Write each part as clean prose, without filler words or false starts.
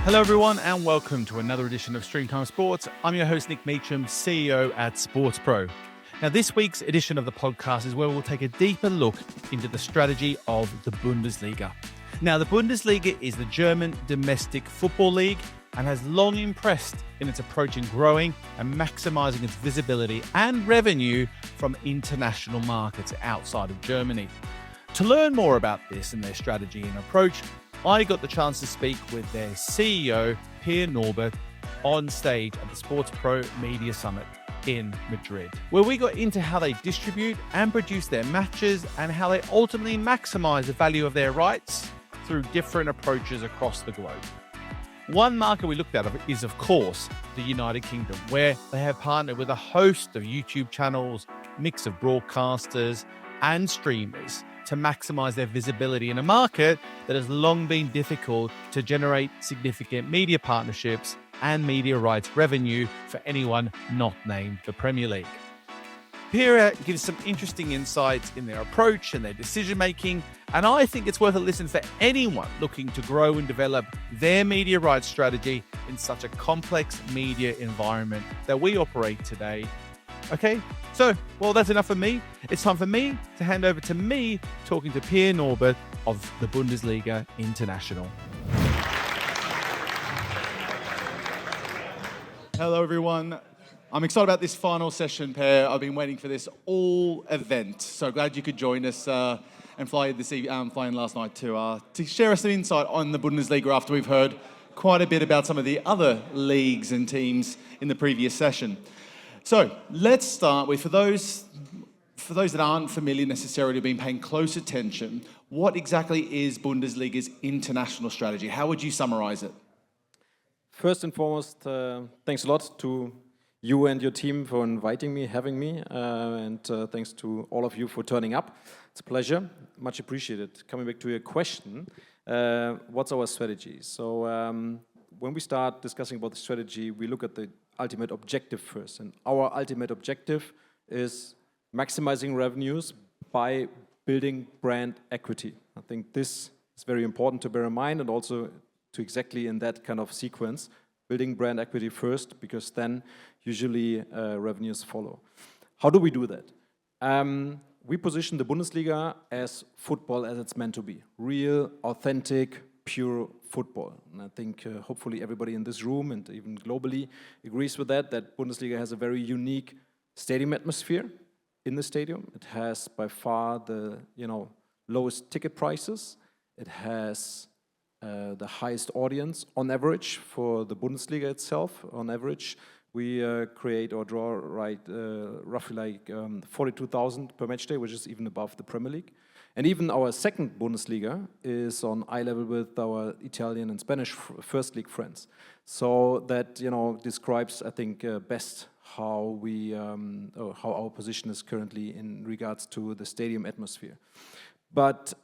Hello everyone and welcome to another edition of StreamTime Sports. I'm your host Nick Meacham, CEO at Sports Pro. Now this week's edition of the podcast is where we'll take a deeper look into the strategy of the Bundesliga. Now the Bundesliga is the German domestic football league and has long impressed in its approach in growing and maximising its visibility and revenue from international markets outside of Germany. To learn more about this and their strategy and approach, I got the chance to speak with their CEO, Naubert, on stage at the Sports Pro Media Summit in Madrid, where we got into how they distribute and produce their matches and how they ultimately maximize the value of their rights through different approaches across the globe. One market we looked at is, of course, the United Kingdom, where they have partnered with a host of YouTube channels, mix of broadcasters and streamers to maximize their visibility in a market that has long been difficult to generate significant media partnerships and media rights revenue for anyone not named the Premier League. Pierre gives some interesting insights in their approach and their decision-making, and I think it's worth a listen for anyone looking to grow and develop their media rights strategy in such a complex media environment that we operate today. Okay, so, well, that's enough for me. It's time for me to hand over to me talking to Naubert of the Bundesliga International. Hello, everyone. I'm excited about this final session, Per. I've been waiting for this all event. So glad you could join us and fly in last night to share us an insight on the Bundesliga after we've heard quite a bit about some of the other leagues and teams in the previous session. So let's start with, for those that aren't familiar necessarily, been paying close attention, what exactly is Bundesliga's international strategy? How would you summarize it? First and foremost, thanks a lot to you and your team for inviting me, having me, and thanks to all of you for turning up. It's a pleasure, much appreciated. Coming back to your question, what's our strategy? So when we start discussing about the strategy, we look at the ultimate objective first, and our ultimate objective is maximizing revenues by building brand equity. I think this is very important to bear in mind, and also to exactly in that kind of sequence, building brand equity first, because then usually revenues follow. How do we do that? We position the Bundesliga as football as it's meant to be. Real, authentic, pure football. And I think hopefully everybody in this room and even globally agrees with that Bundesliga has a very unique stadium atmosphere in the stadium. It has by far the lowest ticket prices. It has the highest audience on average for the Bundesliga itself. On average, we create or draw roughly like 42,000 per match day, which is even above the Premier League. And even our second Bundesliga is on eye level with our Italian and Spanish first league friends. So that describes, I think, best how how our position is currently in regards to the stadium atmosphere. But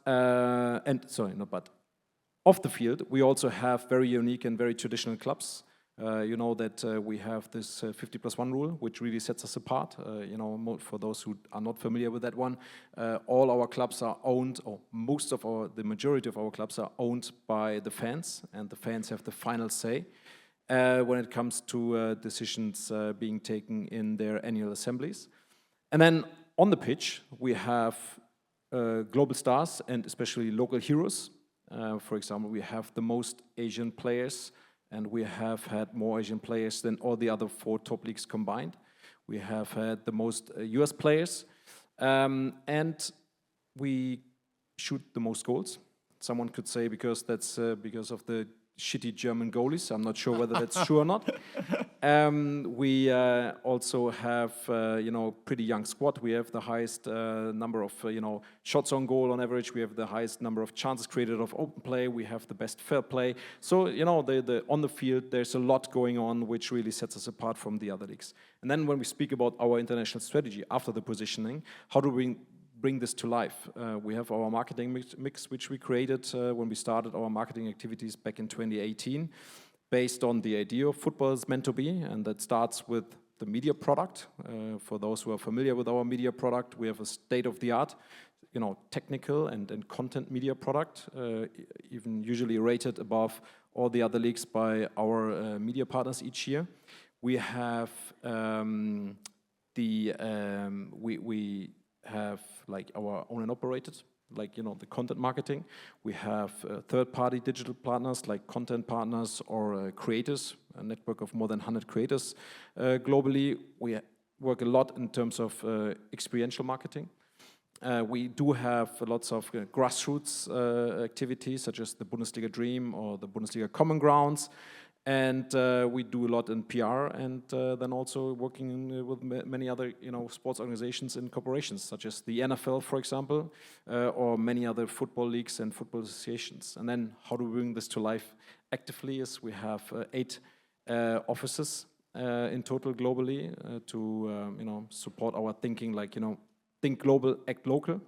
off the field, we also have very unique and very traditional clubs. You know that we have this 50+1 rule, which really sets us apart. For those who are not familiar with that one, all our clubs are owned, or the majority of our clubs are owned by the fans, and the fans have the final say when it comes to decisions being taken in their annual assemblies. And then on the pitch, we have global stars and especially local heroes. For example, we have the most Asian players, and we have had more Asian players than all the other 4 top leagues combined. We have had the most US players, and we shoot the most goals. Someone could say because that's because of the shitty German goalies. I'm not sure whether that's true or not. We also have pretty young squad. We have the highest number of shots on goal on average. We have the highest number of chances created of open play. We have the best fair play. So the on the field there's a lot going on which really sets us apart from the other leagues. And then when we speak about our international strategy after the positioning, how do we bring this to life? We have our marketing mix which we created when we started our marketing activities back in 2018, based on the idea of football is meant to be, and that starts with the media product. For those who are familiar with our media product, we have a state-of-the-art, technical and content media product, even usually rated above all the other leagues by our media partners each year. We have we have like our own and operated, like the content marketing. We have third-party digital partners like content partners or creators, a network of more than 100 creators globally. We work a lot in terms of experiential marketing. We do have lots of grassroots activities such as the Bundesliga Dream or the Bundesliga Common Grounds. And we do a lot in PR and then also working with many other sports organizations and corporations such as the NFL, for example, or many other football leagues and football associations. And then how do we bring this to life actively is we have 8 offices in total globally to support our thinking, like think global, act local,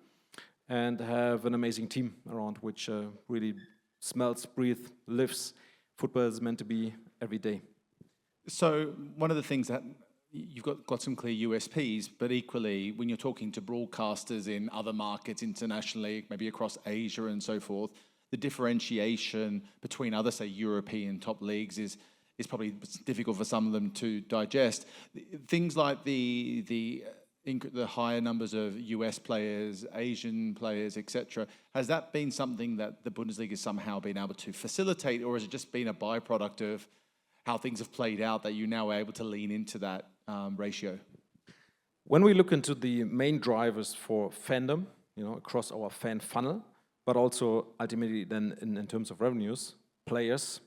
and have an amazing team around which really smells, breathes, lives. Football is meant to be every day. So one of the things that you've got some clear USPs, but equally when you're talking to broadcasters in other markets internationally, maybe across Asia and so forth, the differentiation between other, say, European top leagues is probably difficult for some of them to digest. Things like the higher numbers of US players, Asian players, etc. Has that been something that the Bundesliga has somehow been able to facilitate, or has it just been a byproduct of how things have played out that you now are able to lean into that ratio? When we look into the main drivers for fandom, across our fan funnel, but also ultimately then in terms of revenues, players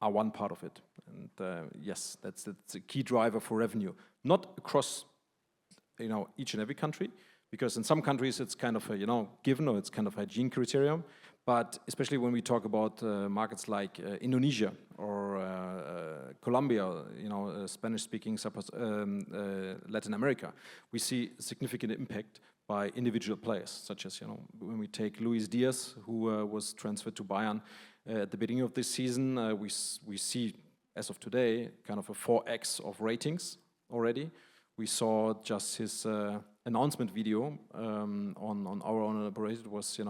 are one part of it. And yes, that's a key driver for revenue. Not across each and every country, because in some countries it's kind of a given, or it's kind of a hygiene criterion. But especially when we talk about markets like Indonesia or Colombia, Spanish-speaking Latin America, we see significant impact by individual players, such as when we take Luis Diaz, who was transferred to Bayern at the beginning of this season. We see as of today kind of a 4x of ratings already. We saw just his announcement video on our own operated was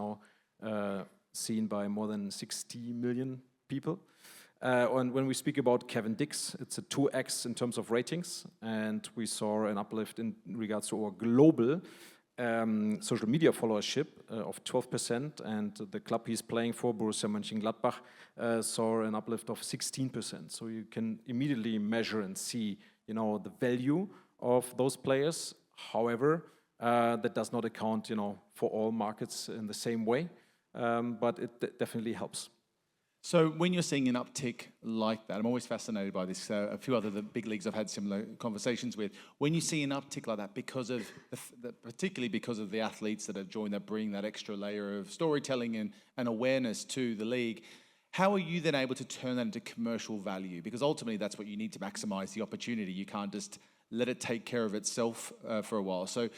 seen by more than 60 million people. And when we speak about Kevin Dix, it's a 2x in terms of ratings, and we saw an uplift in regards to our global social media followership of 12%, and the club he's playing for, Borussia Mönchengladbach, saw an uplift of 16%. So you can immediately measure and see the value of those players. However, that does not account, for all markets in the same way, but it definitely helps. So when you're seeing an uptick like that, I'm always fascinated by this. A few other the big leagues I've had similar conversations with. When you see an uptick like that, because of particularly because of the athletes that have joined, that bring that extra layer of storytelling and awareness to the league, how are you then able to turn that into commercial value? Because ultimately that's what you need to maximize the opportunity. You can't just let it take care of itself for a while. So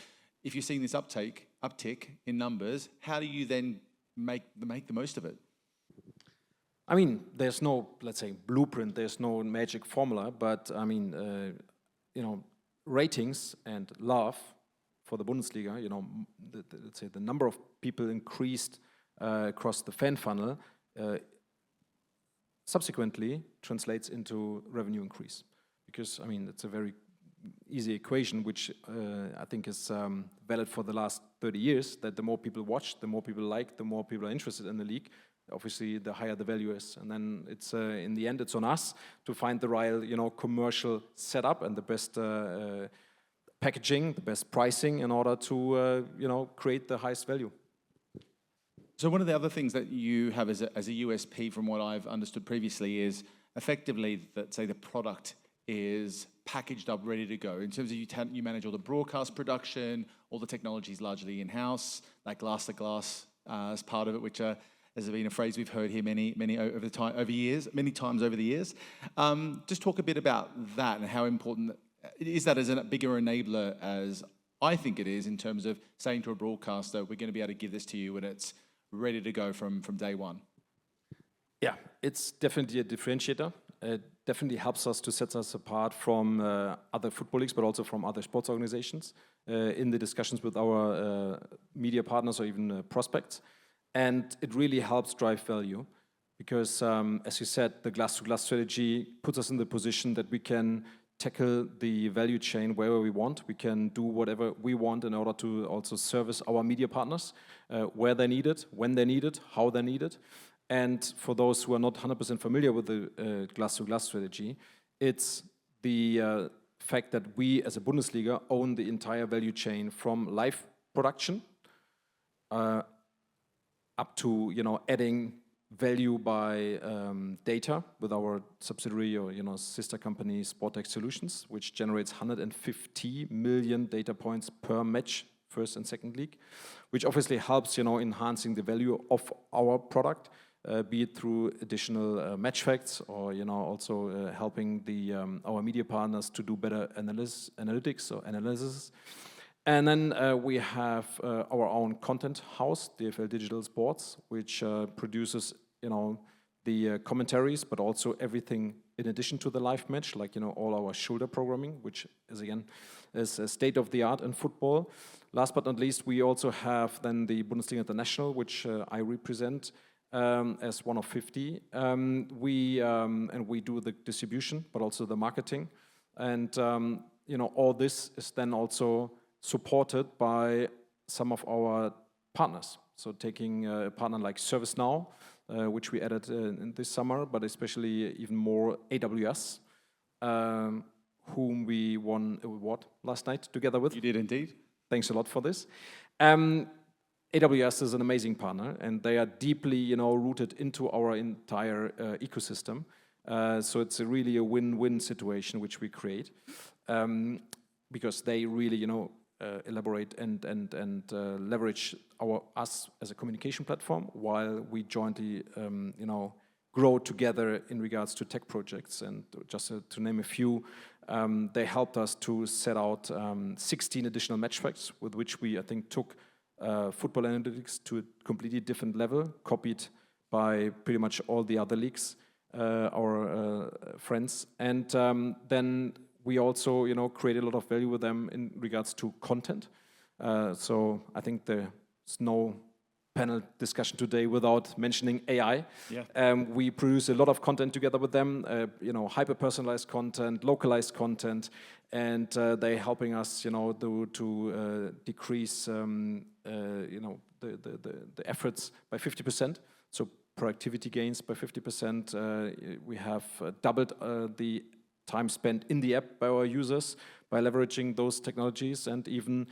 if you're seeing this uptick in numbers, how do you then make the most of it? I mean, there's no, let's say, blueprint, there's no magic formula, but I mean, ratings and love for the Bundesliga, let's say the number of people increased across the fan funnel subsequently translates into revenue increase. Because, I mean, it's a very easy equation, which I think is valid for the last 30 years, that the more people watch, the more people like, the more people are interested in the league. Obviously, the higher the value is. And then it's in the end, it's on us to find the right, commercial setup and the best packaging, the best pricing in order to, create the highest value. So one of the other things that you have as a USP, from what I've understood previously, is effectively that, say, the product is packaged up, ready to go. In terms of you manage all the broadcast production, all the technology is largely in-house, like glass to glass as part of it, which has been a phrase we've heard here many times over the years. Just talk a bit about that and how important is that as a bigger enabler as I think it is, in terms of saying to a broadcaster, we're going to be able to give this to you and it's ready to go from day one. Yeah, it's definitely a differentiator. It definitely helps us to set us apart from other football leagues, but also from other sports organizations in the discussions with our media partners or even prospects. And it really helps drive value. because, as you said, the glass-to-glass strategy puts us in the position that we can tackle the value chain wherever we want. We can do whatever we want in order to also service our media partners where they need it, when they need it, how they need it. And for those who are not 100% familiar with the glass-to-glass strategy, it's the fact that we as a Bundesliga own the entire value chain from live production up to adding value by data with our subsidiary or sister company Sportec Solutions, which generates 150 million data points per match, first and second league, which obviously helps enhancing the value of our product, be it through additional match facts or also helping our media partners to do better analytics or analysis. And then we have our own content house, DFL Digital Sports, which produces, the commentaries, but also everything in addition to the live match, like all our shoulder programming, which is state of the art in football. Last but not least, we also have then the Bundesliga International, which I represent as one of 50. We do the distribution, but also the marketing, and all this is then also supported by some of our partners. So taking a partner like ServiceNow, which we added in this summer, but especially even more AWS, whom we won an award last night together with. You did indeed. Thanks a lot for this. AWS is an amazing partner, and they are deeply rooted into our entire ecosystem. So it's really a win-win situation which we create, because they really elaborate and leverage us as a communication platform, while we jointly grow together in regards to tech projects. And just to name a few, they helped us to set out 16 additional match facts, with which we, I think, took football analytics to a completely different level, copied by pretty much all the other leagues, our friends. And then we also, create a lot of value with them in regards to content. So I think there's no panel discussion today without mentioning AI. Yeah. We produce a lot of content together with them, hyper-personalized content, localized content, and they're helping us, to decrease, the efforts by 50%. So productivity gains by 50%. We have doubled the time spent in the app by our users by leveraging those technologies, and even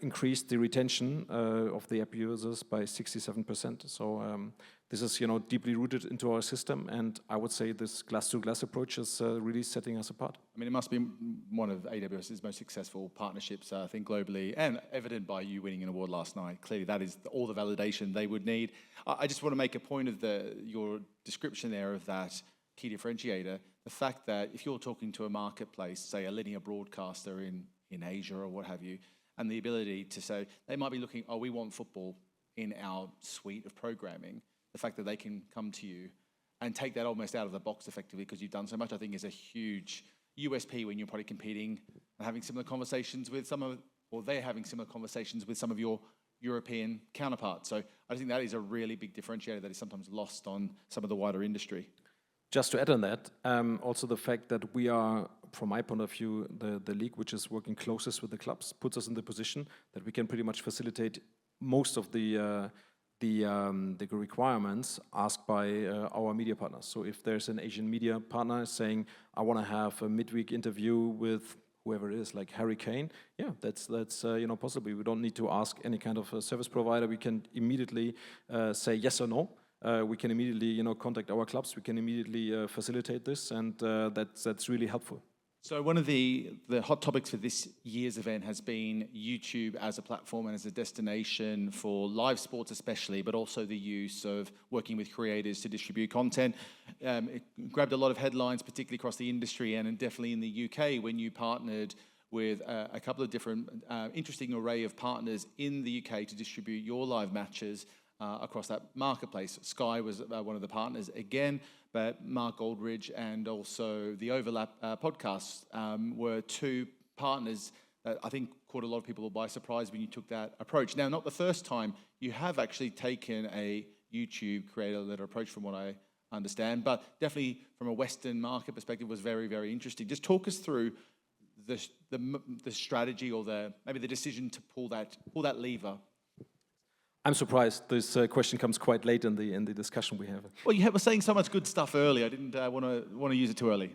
increased the retention of the app users by 67%. So this is deeply rooted into our system, and I would say this glass-to-glass approach is really setting us apart. I mean, it must be one of AWS's most successful partnerships, I think, globally, and evident by you winning an award last night. Clearly, that is all the validation they would need. I just want to make a point of your description there of that key differentiator, the fact that if you're talking to a marketplace, say a linear broadcaster in Asia or what have you, and the ability to say, they might be looking, we want football in our suite of programming, the fact that they can come to you and take that almost out of the box effectively because you've done so much, I think is a huge USP when you're probably competing and having similar conversations with they're having similar conversations with some of your European counterparts. So I think that is a really big differentiator that is sometimes lost on some of the wider industry. Just to add on that, also the fact that we are, from my point of view, the league which is working closest with the clubs, puts us in the position that we can pretty much facilitate most of the requirements asked by our media partners. So if there's an Asian media partner saying, I want to have a midweek interview with whoever it is, like Harry Kane, yeah, that's possible. We don't need to ask any kind of a service provider. We can immediately say yes or no. We can immediately, contact our clubs. We can immediately facilitate this, and that's really helpful. So one of the hot topics for this year's event has been YouTube as a platform and as a destination for live sports especially, but also the use of working with creators to distribute content. It grabbed a lot of headlines, particularly across the industry and definitely in the UK, when you partnered with a couple of different interesting array of partners in the UK to distribute your live matches across that marketplace. Sky was one of the partners again, but Mark Goldridge and also the Overlap podcast were two partners that I think caught a lot of people by surprise when you took that approach. Now, not the first time, you have actually taken a YouTube creator-led approach from what I understand, but definitely from a Western market perspective was very, very interesting. Just talk us through the strategy or maybe the decision to pull that lever. I'm surprised this question comes quite late in the discussion we have. Well, you were saying so much good stuff earlier. I didn't want to use it too early.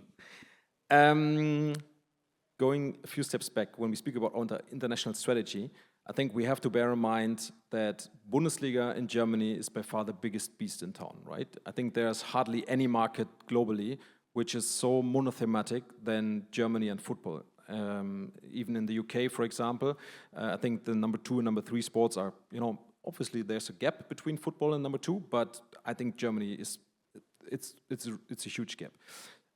Going a few steps back, when we speak about international strategy, I think we have to bear in mind that Bundesliga in Germany is by far the biggest beast in town, right? I think there's hardly any market globally which is so monothematic than Germany and football. Even in the UK, for example, I think the number 2 and number 3 sports are, obviously there's a gap between football and number 2, but I think Germany it's a huge gap.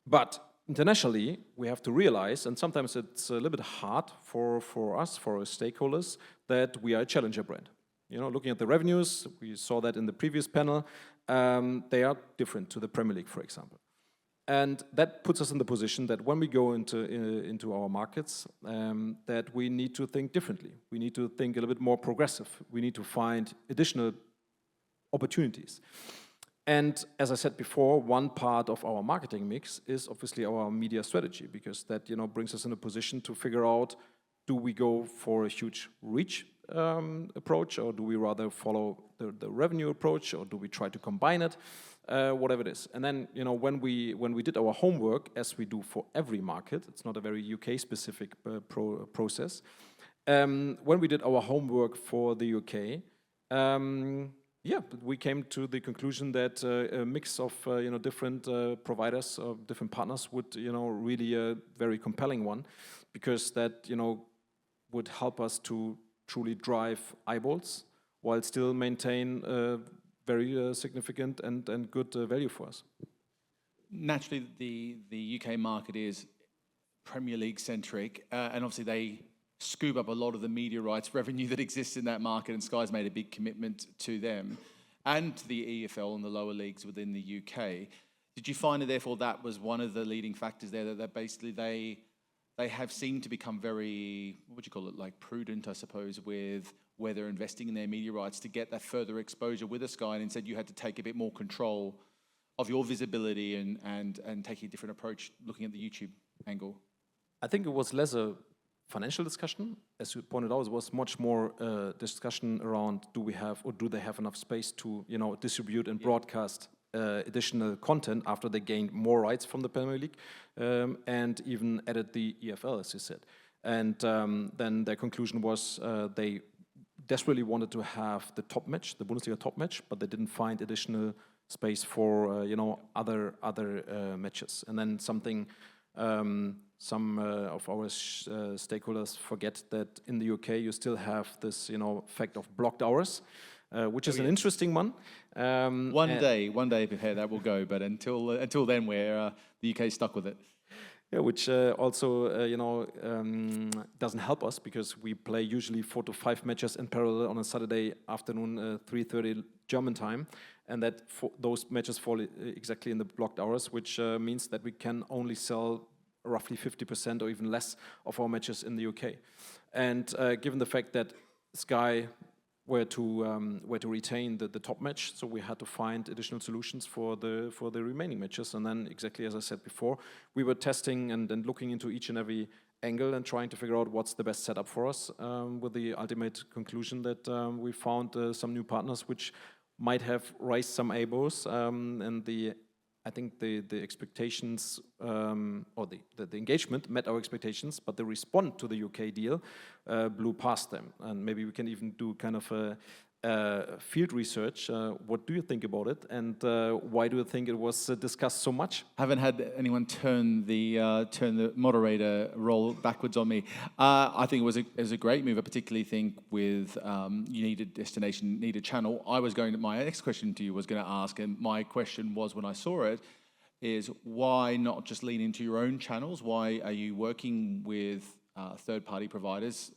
But internationally, we have to realize, and sometimes it's a little bit hard for us, for our stakeholders, that we are a challenger brand. Looking at the revenues, we saw that in the previous panel, they are different to the Premier League, for example. And that puts us in the position that when we go into our markets, that we need to think differently. We need to think a little bit more progressive. We need to find additional opportunities. And as I said before, one part of our marketing mix is obviously our media strategy, because that brings us in a position to figure out, do we go for a huge reach approach, or do we rather follow the revenue approach, or do we try to combine it, whatever it is. And then when we did our homework, as we do for every market, it's not a very UK specific process. When we did our homework for the UK, we came to the conclusion that a mix of different providers or different partners would really a very compelling one, because that would help us to truly drive eyeballs while still maintain very significant and good value for us. Naturally, the UK market is Premier League centric, and obviously they scoop up a lot of the media rights revenue that exists in that market, and Sky's made a big commitment to them and to the EFL and the lower leagues within the UK. Did you find that therefore that was one of the leading factors there, that basically they have seemed to become very, what would you call it, like prudent, I suppose, with where they're investing in their media rights to get that further exposure with a Sky, and instead you had to take a bit more control of your visibility and taking a different approach looking at the YouTube angle? I think it was less a financial discussion. As you pointed out, it was much more discussion around, do they have enough space to distribute and broadcast additional content after they gained more rights from the Premier League, and even added the EFL, as you said. And then their conclusion was they desperately wanted to have the top match, the Bundesliga top match, but they didn't find additional space for other matches. And then some of our stakeholders forget that in the UK you still have this fact of blocked hours, which is an interesting one. One day, that will go, but until then, we're the UK stuck with it. Yeah, which also doesn't help us, because we play usually 4 to 5 matches in parallel on a Saturday afternoon, 3:30 German time, and that those matches fall exactly in the blocked hours, which means that we can only sell roughly 50% or even less of our matches in the UK. And given the fact that Sky were to retain the top match, so we had to find additional solutions for the remaining matches. And then, exactly as I said before, we were testing and looking into each and every angle and trying to figure out what's the best setup for us, with the ultimate conclusion that we found some new partners which might have raised some eyebrows, and I think the expectations or the engagement met our expectations, but the response to the UK deal blew past them. And maybe we can even do kind of a field research. What do you think about it, and why do you think it was discussed so much? I haven't had anyone turn the moderator role backwards on me. I think it was a great move. I particularly think with you need a destination, need a channel. My next question to you was going to ask, and my question was when I saw it, is why not just lean into your own channels? Why are you working with third-party providers?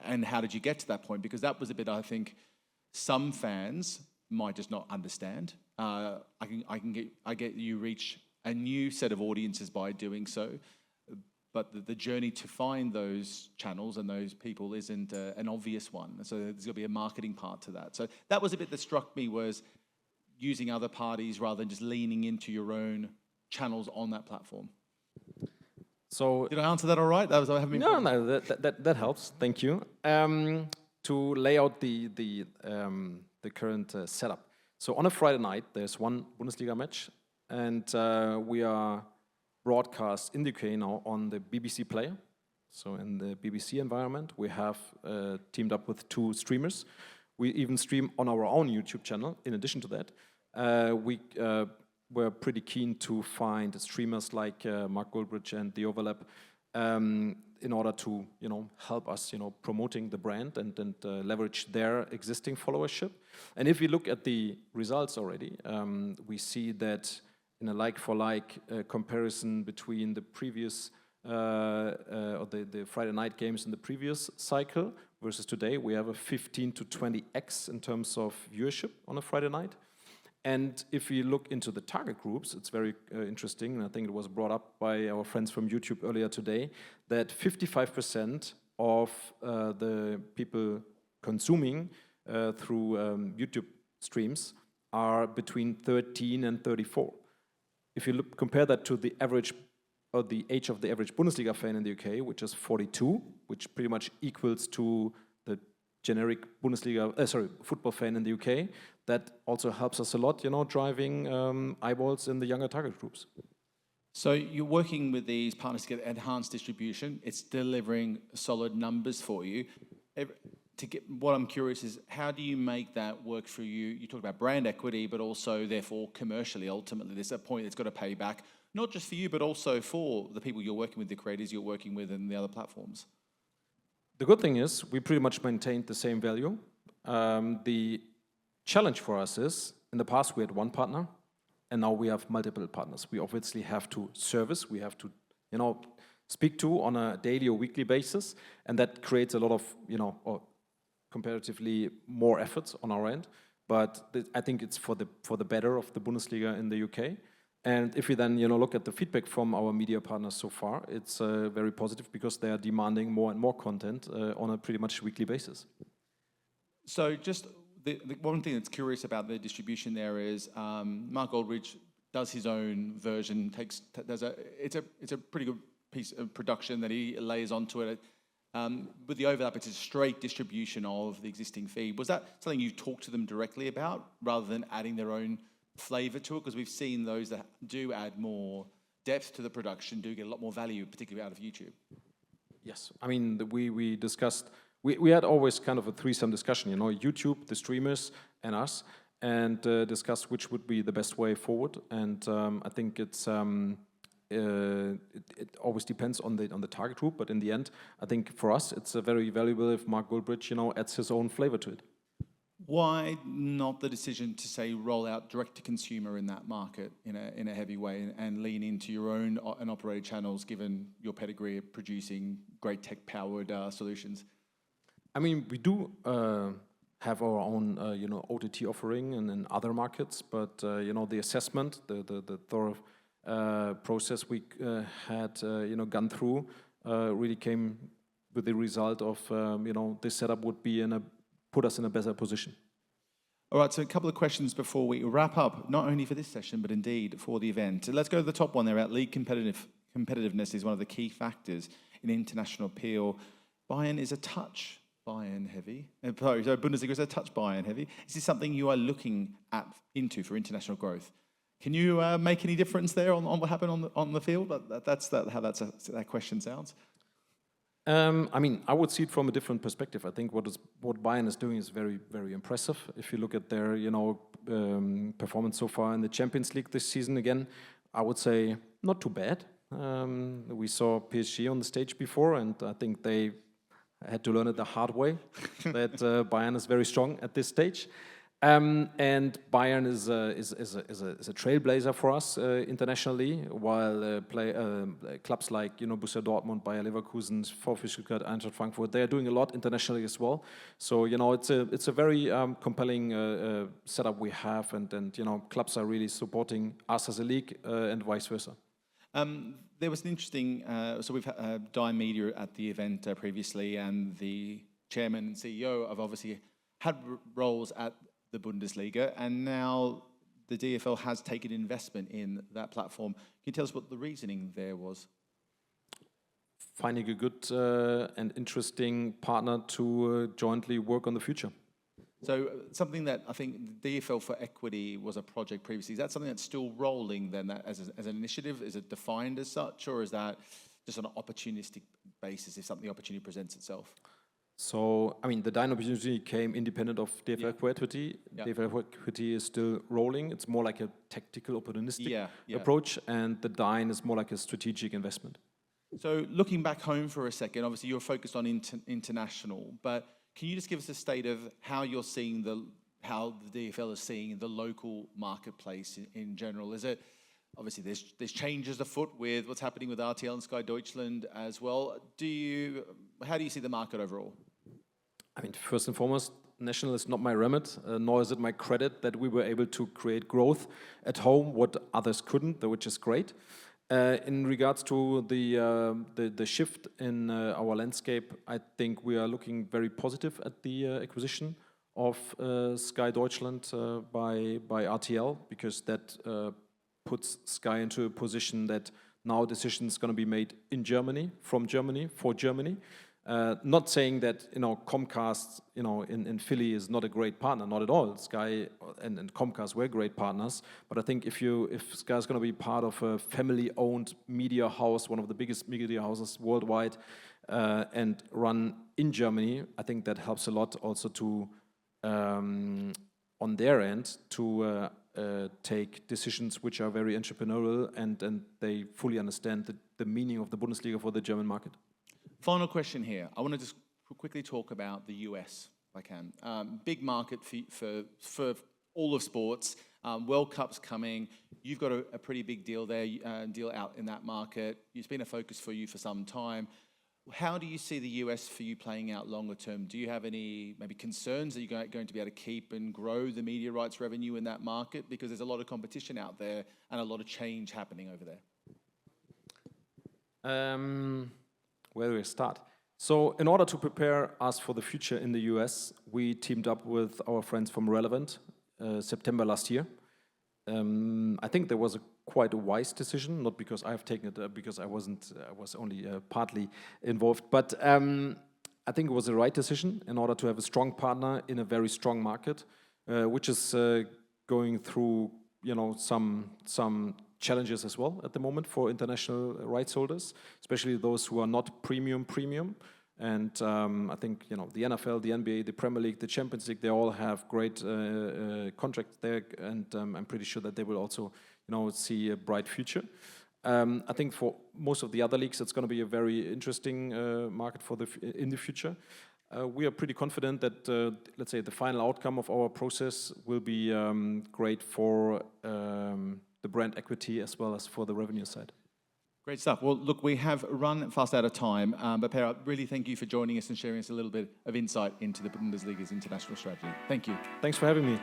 And how did you get to that point? Because that was a bit, I think, some fans might just not understand. I get you reach a new set of audiences by doing so, but the journey to find those channels and those people isn't an obvious one. So there's going to be a marketing part to that. So that was a bit that struck me, was using other parties rather than just leaning into your own channels on that platform. So did I answer that all right? that helps. Thank you. To lay out the current setup. So on a Friday night, there's one Bundesliga match, and we are broadcast in the UK now on the BBC player. So in the BBC environment, we have teamed up with 2 streamers. We even stream on our own YouTube channel. In addition to that, we're pretty keen to find streamers like Mark Goldbridge and The Overlap in order to help us promoting the brand and leverage their existing followership. And if we look at the results already, we see that in a like-for-like comparison between the previous or the Friday night games in the previous cycle versus today, we have a 15 to 20x in terms of viewership on a Friday night. And if we look into the target groups, it's very interesting, and I think it was brought up by our friends from YouTube earlier today, that 55% of the people consuming through YouTube streams are between 13 and 34. If you compare that to the average, or the age of the average Bundesliga fan in the UK, which is 42, which pretty much equals to the generic football fan in the UK, that also helps us a lot, driving eyeballs in the younger target groups. So you're working with these partners to get enhanced distribution. It's delivering solid numbers for you. What I'm curious is, how do you make that work for you? You talk about brand equity, but also, therefore, commercially, ultimately, there's a point that's got to pay back, not just for you, but also for the people you're working with, the creators you're working with, and the other platforms. The good thing is, we pretty much maintained the same value. The challenge for us is, in the past we had one partner, and now we have multiple partners. We obviously have to service, we have to, speak to on a daily or weekly basis, and that creates a lot of, or comparatively more efforts on our end. But I think it's for the better of the Bundesliga in the UK. And if we then look at the feedback from our media partners so far, it's very positive, because they are demanding more and more content on a pretty much weekly basis. So just the one thing that's curious about the distribution there is Mark Goldbridge does his own version. It's a pretty good piece of production that he lays onto it. With The Overlap, it's a straight distribution of the existing feed. Was that something you talked to them directly about, rather than adding their own flavor to it? Because we've seen those that do add more depth to the production do get a lot more value, particularly out of YouTube. Yes, I mean, we discussed, we had always kind of a threesome discussion, YouTube, the streamers, and us, and discussed which would be the best way forward. And I think it's it always depends on the target group, but in the end, I think for us it's very valuable if Mark Goldbridge adds his own flavor to it. Why not the decision to say roll out direct to consumer in that market in a heavy way, and lean into your own and operated channels, given your pedigree of producing great tech powered solutions? I mean, we do have our own OTT offering and in other markets, but the assessment, the thorough process we had gone through really came with the result of this setup would be put us in a better position. All right, so a couple of questions before we wrap up, not only for this session, but indeed for the event. Let's go to the top one there. At league competitiveness is one of the key factors in international appeal. Bayern is a touch Bayern heavy. So Bundesliga is a touch Bayern heavy. Is this something you are looking into for international growth? Can you make any difference there on what happened on the field? That's how that question sounds. I mean, I would see it from a different perspective. I think what Bayern is doing is very, very impressive. If you look at their, performance so far in the Champions League this season, again, I would say not too bad. We saw PSG on the stage before, and I think they had to learn it the hard way that Bayern is very strong at this stage. And Bayern is a trailblazer for us internationally, while clubs like Borussia Dortmund, Bayer Leverkusen, VfB Stuttgart, Eintracht Frankfurt, they are doing a lot internationally as well. So it's a very compelling setup we have, and clubs are really supporting us as a league and vice versa. There was an interesting, so we've had Dime Media at the event previously, and the chairman and CEO have obviously had roles at the Bundesliga, and now the DFL has taken investment in that platform. Can you tell us what the reasoning there was? Finding a good and interesting partner to jointly work on the future. So something that I think DFL for Equity was a project previously, is that something that's still rolling then as an initiative? Is it defined as such, or is that just on an opportunistic basis if something opportunity presents itself? So, I mean, the Dine opportunity came independent of DFL for Equity. Yeah. DFL for Equity is still rolling. It's more like a tactical, opportunistic Yeah. approach, and the Dine is more like a strategic investment. So looking back home for a second, obviously you're focused on international, but can you just give us a state of how you're seeing how the DFL is seeing the local marketplace in general? Is it obviously there's changes afoot with what's happening with RTL and Sky Deutschland as well? How do you see the market overall? I mean, first and foremost, national is not my remit, nor is it my credit that we were able to create growth at home, what others couldn't, which is great. In regards to the shift in our landscape, I think we are looking very positive at the acquisition of Sky Deutschland by RTL, because that puts Sky into a position that now decisions going to be made in Germany, from Germany, for Germany. Not saying that Comcast in Philly is not a great partner, not at all. Sky and Comcast were great partners, but I think if Sky is going to be part of a family-owned media house, one of the biggest media houses worldwide, and run in Germany, I think that helps a lot also to on their end to take decisions which are very entrepreneurial and they fully understand the meaning of the Bundesliga for the German market. Final question here. I want to just quickly talk about the US, if I can. Big market for all of sports. World Cup's coming. You've got a pretty big deal there, deal out in that market. It's been a focus for you for some time. How do you see the US for you playing out longer term? Do you have any maybe concerns that you're going to be able to keep and grow the media rights revenue in that market? Because there's a lot of competition out there and a lot of change happening over there. Where do we start? So in order to prepare us for the future in the US, we teamed up with our friends from Relevant September last year. I think there was quite a wise decision, not because I've taken it, because I was only partly involved, but I think it was the right decision in order to have a strong partner in a very strong market, which is going through some challenges as well at the moment for international rights holders, especially those who are not premium. And I think the NFL, the NBA, the Premier League, the Champions League, they all have great contracts there, and I'm pretty sure that they will also see a bright future. I think for most of the other leagues, it's going to be a very interesting market in the future. We are pretty confident that, let's say, the final outcome of our process will be great for the brand equity as well as for the revenue side. Great stuff. Well, look, we have run fast out of time, but Per, really thank you for joining us and sharing us a little bit of insight into the Bundesliga's international strategy. Thank you. Thanks for having me.